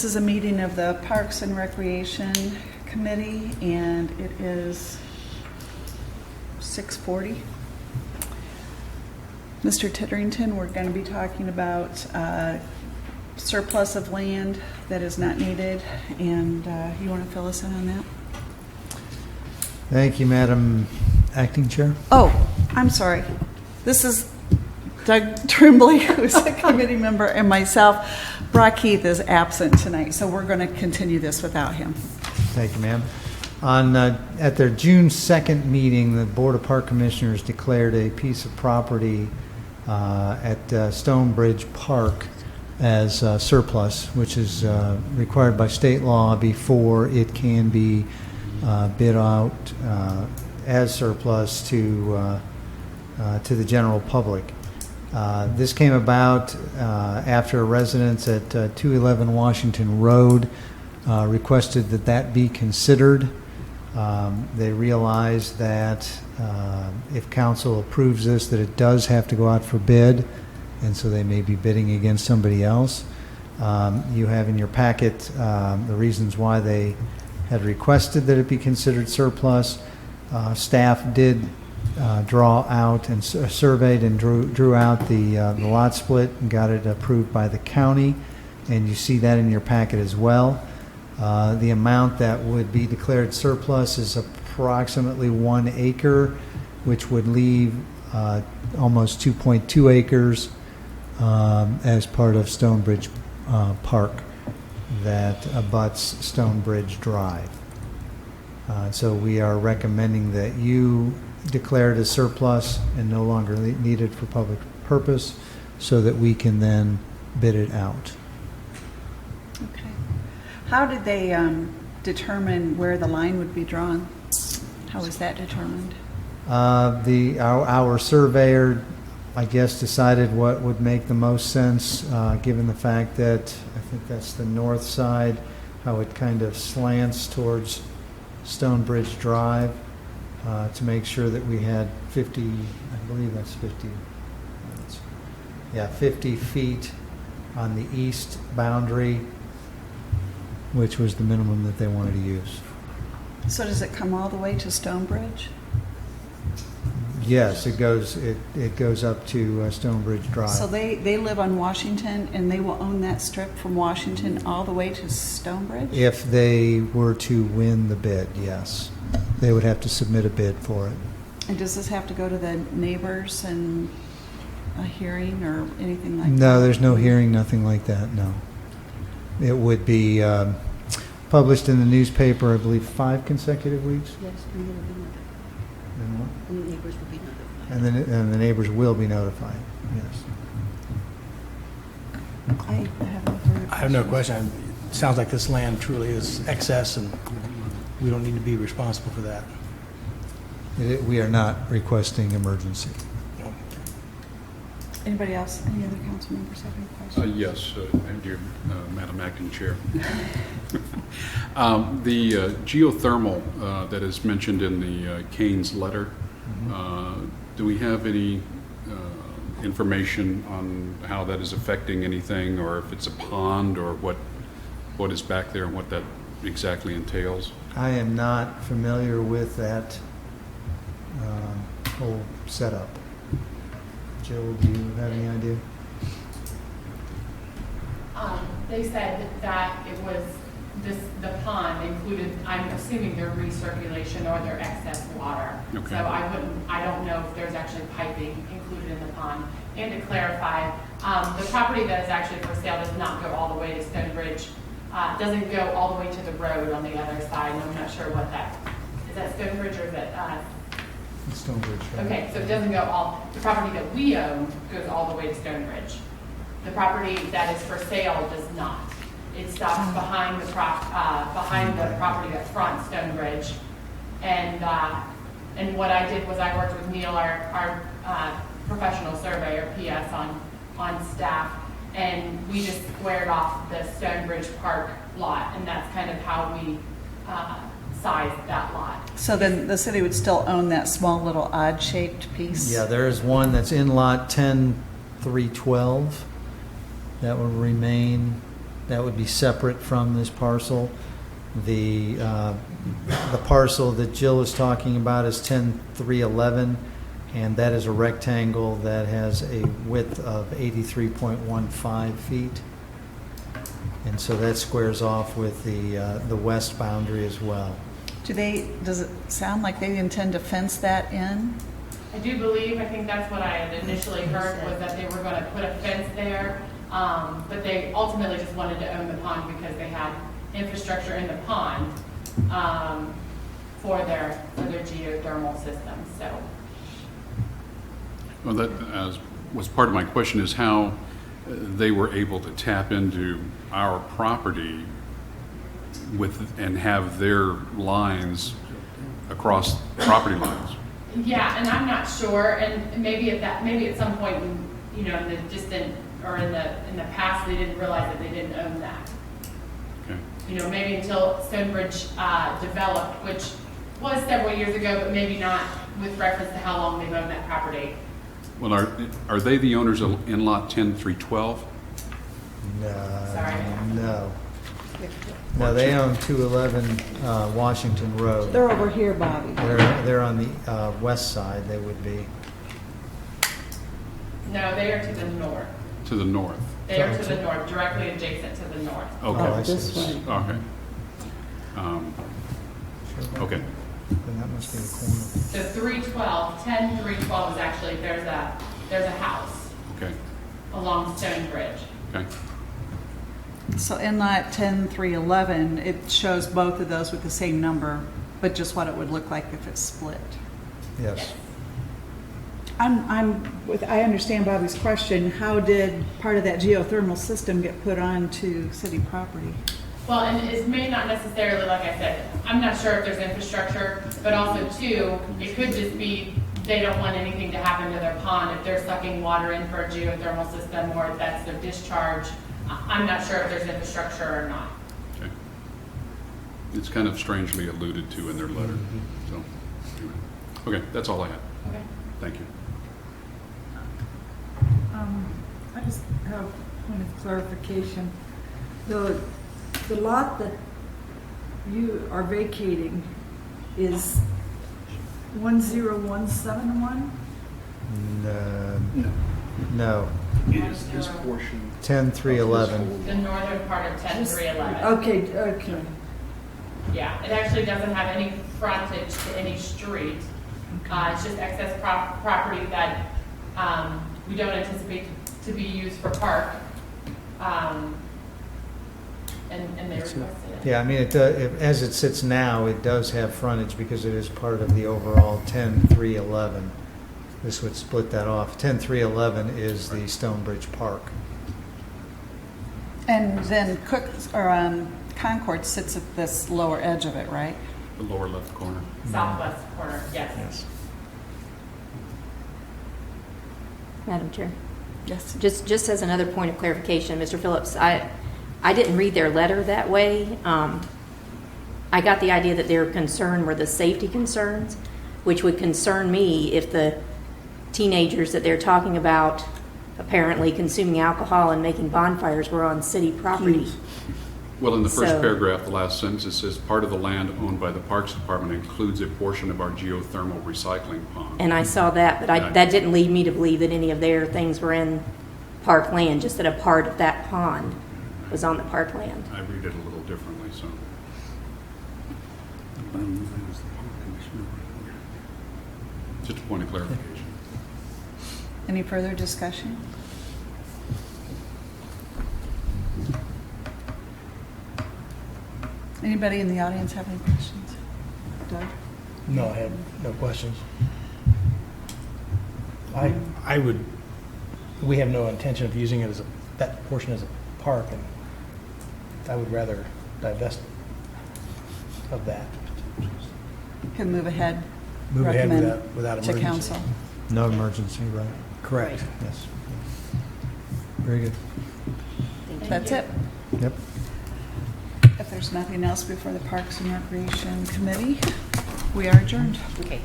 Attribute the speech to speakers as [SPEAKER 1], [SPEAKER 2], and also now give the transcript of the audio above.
[SPEAKER 1] This is a meeting of the Parks and Recreation Committee, and it is 6:40. Mr. Titterington, we're going to be talking about surplus of land that is not needed, and you want to fill us in on that?
[SPEAKER 2] Thank you, Madam Acting Chair.
[SPEAKER 1] Oh, I'm sorry. This is Doug Tremblay, who's a committee member, and myself. Brock Heath is absent tonight, so we're going to continue this without him.
[SPEAKER 2] Thank you, ma'am. At their June 2nd meeting, the Board of Park Commissioners declared a piece of property at Stonebridge Park as surplus, which is required by state law before it can be bid out as surplus to the general public. This came about after residents at 211 Washington Road requested that be considered. They realized that if council approves this, that it does have to go out for bid, and so they may be bidding against somebody else. You have in your packet the reasons why they had requested that it be considered surplus. Staff did draw out and surveyed and drew out the lot split and got it approved by the county, and you see that in your packet as well. The amount that would be declared surplus is approximately 1 acre, which would leave almost 2.2 acres as part of Stonebridge Park that abuts Stonebridge Drive. So we are recommending that you declare it as surplus and no longer needed for public purpose so that we can then bid it out.
[SPEAKER 1] Okay. How did they determine where the line would be drawn? How was that determined?
[SPEAKER 2] Our surveyor, I guess, decided what would make the most sense, given the fact that I think that's the north side, how it kind of slants towards Stonebridge Drive, to make sure that we had 50, I believe that's 50, 50 feet on the east boundary, which was the minimum that they wanted to use.
[SPEAKER 1] So does it come all the way to Stonebridge?
[SPEAKER 2] Yes, it goes up to Stonebridge Drive.
[SPEAKER 1] So they live on Washington, and they will own that strip from Washington all the way to Stonebridge?
[SPEAKER 2] If they were to win the bid, yes. They would have to submit a bid for it.
[SPEAKER 1] And does this have to go to the neighbors and a hearing or anything like that?
[SPEAKER 2] No, there's no hearing, nothing like that, no. It would be published in the newspaper, I believe, 5 consecutive weeks.
[SPEAKER 3] Yes, and they will be notified.
[SPEAKER 2] And what?
[SPEAKER 3] And the neighbors will be notified.
[SPEAKER 2] And the neighbors will be notified, yes.
[SPEAKER 1] I have no further
[SPEAKER 4] I have no question. It sounds like this land truly is excess, and we don't need to be responsible for that.
[SPEAKER 2] We are not requesting emergency.
[SPEAKER 1] Anybody else? Any other council members have any questions?
[SPEAKER 5] Yes, dear Madam Acting Chair. The geothermal that is mentioned in the Keynes letter, do we have any information on how that is affecting anything, or if it's a pond, or what is back there and what that exactly entails?
[SPEAKER 2] I am not familiar with that whole setup. Jill, do you have any idea?
[SPEAKER 6] They said that it was the pond included, I'm assuming their recirculation or their excess water.
[SPEAKER 5] Okay.
[SPEAKER 6] So I don't know if there's actually piping included in the pond. And to clarify, the property that is actually for sale does not go all the way to Stonebridge. Doesn't go all the way to the road on the other side. And I'm not sure what is that Stonebridge or is it?
[SPEAKER 2] Stonebridge. Right?
[SPEAKER 6] Okay, so it doesn't go the property that we own goes all the way to Stonebridge. The property that is for sale does not. It stops behind the property that fronts Stonebridge. And what I did was I worked with Neil, our professional surveyor, PS, on staff, and we just squared off the Stonebridge Park lot, and that's kind of how we sized that lot.
[SPEAKER 1] So then the city would still own that small little odd-shaped piece?
[SPEAKER 2] Yeah, there is one that's in lot 10-312 that will remain that would be separate from this parcel. The parcel that Jill is talking about is 10311, and that is a rectangle that has a width of 83.15 feet. And so that squares off with the west boundary as well.
[SPEAKER 1] Does it sound like they intend to fence that in?
[SPEAKER 6] I do believe, I think that's what I had initially heard, was that they were going to put a fence there, but they ultimately just wanted to own the pond because they had infrastructure in the pond for their geothermal system, so.
[SPEAKER 5] Well, that was part of my question, is how they were able to tap into our property and have their lines across property lines.
[SPEAKER 6] Yeah, and I'm not sure, and maybe at some point, in the distant, or in the past, they didn't realize that they didn't own that.
[SPEAKER 5] Okay.
[SPEAKER 6] Maybe until Stonebridge developed, which was several years ago, but maybe not with reference to how long they've owned that property.
[SPEAKER 5] Well, are they the owners of in lot 10312?
[SPEAKER 6] Sorry.
[SPEAKER 2] No, they own 211 Washington Road.
[SPEAKER 1] They're over here, Bobby.
[SPEAKER 2] They're on the west side, they would be.
[SPEAKER 6] No, they are to the north.
[SPEAKER 5] To the north.
[SPEAKER 6] They are to the north, directly adjacent to the north.
[SPEAKER 5] Okay.
[SPEAKER 2] Oh, I see.
[SPEAKER 1] this way.
[SPEAKER 5] Okay. Okay.
[SPEAKER 2] Then that must be the corner.
[SPEAKER 6] So 312 is actually, there's a house
[SPEAKER 5] Okay.
[SPEAKER 6] along Stonebridge.
[SPEAKER 5] Okay.
[SPEAKER 1] So in lot 10311, it shows both of those with the same number, but just what it would look like if it's split.
[SPEAKER 2] Yes.
[SPEAKER 1] I understand Bobby's question. How did part of that geothermal system get put onto city property?
[SPEAKER 6] Well, and it may not necessarily, like I said, I'm not sure if there's infrastructure, but also too, it could just be they don't want anything to happen to their pond if they're sucking water in for a geothermal system, or if that's their discharge. I'm not sure if there's infrastructure or not.
[SPEAKER 5] Okay. It's kind of strangely alluded to in their letter. So, anyway. Okay, that's all I had.
[SPEAKER 6] Okay.
[SPEAKER 5] Thank you.
[SPEAKER 7] I just have a point of clarification. The lot that you are vacating is 10171?
[SPEAKER 2] No.
[SPEAKER 8] Is this portion
[SPEAKER 2] 10311.
[SPEAKER 6] The northern part of 10311.
[SPEAKER 7] Okay.
[SPEAKER 6] Yeah, it actually doesn't have any frontage to any street. It's just excess property that we don't anticipate to be used for park. And they requested it.
[SPEAKER 2] Yeah, I mean, as it sits now, it does have frontage because it is part of the overall 10311. This would split that off. 10311 is the Stonebridge Park.
[SPEAKER 1] And then Concord sits at this lower edge of it, right?
[SPEAKER 5] The lower left corner.
[SPEAKER 6] Southwest corner, yes.
[SPEAKER 3] Madam Chair.
[SPEAKER 1] Yes.
[SPEAKER 3] Just as another point of clarification, Mr. Phillips, I didn't read their letter that way. I got the idea that their concern were the safety concerns, which would concern me if the teenagers that they're talking about apparently consuming alcohol and making bonfires were on city property.
[SPEAKER 5] Well, in the first
[SPEAKER 3] So-
[SPEAKER 5] paragraph, the last sentence, it says, part of the land owned by the Parks Department includes a portion of our geothermal recycling pond.
[SPEAKER 3] And I saw that, but that didn't lead me to believe that any of their things were in park land, just that a part of that pond was on the park land.
[SPEAKER 5] I read it a little differently, so. Just a point of clarification.
[SPEAKER 1] Any further discussion? Anybody in the audience have any questions? Doug?
[SPEAKER 4] No, I have no questions. We have no intention of using it as that portion as a park, and I would rather divest of that.
[SPEAKER 1] Can move ahead.
[SPEAKER 4] Move ahead
[SPEAKER 1] recommend
[SPEAKER 4] without
[SPEAKER 1] to
[SPEAKER 4] emergency.
[SPEAKER 1] council.
[SPEAKER 2] No emergency, right?
[SPEAKER 4] Correct.
[SPEAKER 2] Yes. Very good.
[SPEAKER 1] That's it.
[SPEAKER 2] Yep.
[SPEAKER 1] If there's nothing else before the Parks and Recreation Committee, we are adjourned.
[SPEAKER 3] Okay.